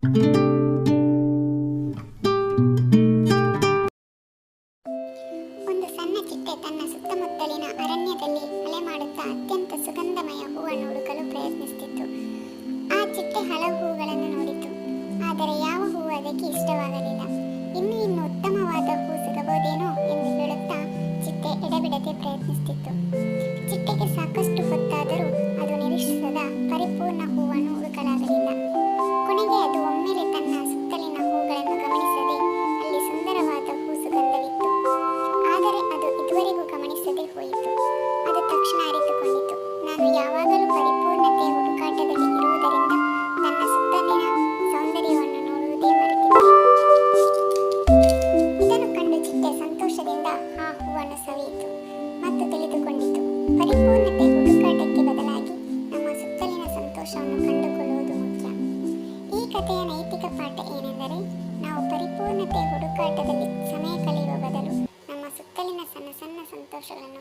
ಒಂದು ಸಣ್ಣ ಚಿಟ್ಟೆ ತನ್ನ ಸುತ್ತಮುತ್ತಲಿನ ಅರಣ್ಯದಲ್ಲಿ ಅಲೆಮಾಡುತ್ತಾ ಅತ್ಯಂತ ಸುಗಂಧಮಯ ಹೂವನ್ನು ಹುಡುಕಲು ಪ್ರಯತ್ನಿಸುತ್ತಿತ್ತು. ಆ ಚಿಟ್ಟೆ ಹಲವು ಹೂಗಳನ್ನು ನೋಡಿತು, ಆದರೆ ಯಾವ ಹೂವು ಅದಕ್ಕೆ ಇಷ್ಟವಾಗಲಿಲ್ಲ. ಇನ್ನು ಉತ್ತಮವಾದ ಹೂ ಸಿಗಬಹುದೇನೋ ಎಂದು ಹೇಳುತ್ತಾ ಚಿಟ್ಟೆ ಎಡೆಬಿಡದೆ ಪ್ರಯತ್ನಿಸುತ್ತಿತ್ತು. ಚಿಟ್ಟೆಗೆ ಸಾಕಷ್ಟು ಹೊತ್ತಾದರೂ ಅದು ನಿರೀಕ್ಷಿಸದ ಪರಿಪೂರ್ಣ ಹೂವನ್ನು ಹುಡುಕಲಾಗಲಿಲ್ಲ. ಕೊನೆಗೆ ಅದು ಒಮ್ಮೆಲೆ ತನ್ನ ಸುತ್ತಲಿನ ಹೂಗಳನ್ನು ಗಮನಿಸದೆ ಅಲ್ಲಿ ಸುಂದರವಾದ ಹೂ ಸುಗಂಧವಿತ್ತು. ಆದರೆ ಅದು ಇದುವರೆಗೂ ಗಮನಿಸದೆ ಹೋಯಿತು. ಅದು ತಕ್ಷಣ ಅರಿತುಕೊಂಡಿತು, ನಾನು ಯಾವಾಗಲೂ ಪರಿಪೂರ್ಣತೆಯ ಹುಡುಕಾಟದಲ್ಲಿ ಇರುವುದರಿಂದ ನನ್ನ ಸುತ್ತಲಿನ ಸೌಂದರ್ಯವನ್ನು ನೋಡುವುದೇ ಮರೆತಿದ್ದೆ. ಇದನ್ನು ಕಂಡು ಚಿಟ್ಟೆ ಸಂತೋಷದಿಂದ ಆ ಹೂವನ್ನು ಸವಿಯಿತು ಮತ್ತು ತಿಳಿದುಕೊಂಡಿತು, ಪರಿಪೂರ್ಣತೆ ಹುಡುಕಾಟಕ್ಕೆ ಬದಲಾಗಿ ನಮ್ಮ ಸುತ್ತಲಿನ ಸಂತೋಷವನ್ನು ಕಂಡುಕೊಳ್ಳುವುದು ಮುಖ್ಯ. ಈ ಕಥೆಯ ನೈತಿಕ ಪಾಠ ಏನೆಂದರೆ, ನಾವು ಪರಿಪೂರ್ಣತೆಯ ಹುಡುಕಾಟದಲ್ಲಿ ಸಮಯ ಕಳೆಯುವ ಬದಲು ನಮ್ಮ ಸುತ್ತಲಿನ ಸಣ್ಣ ಸಣ್ಣ ಸಂತೋಷಗಳನ್ನು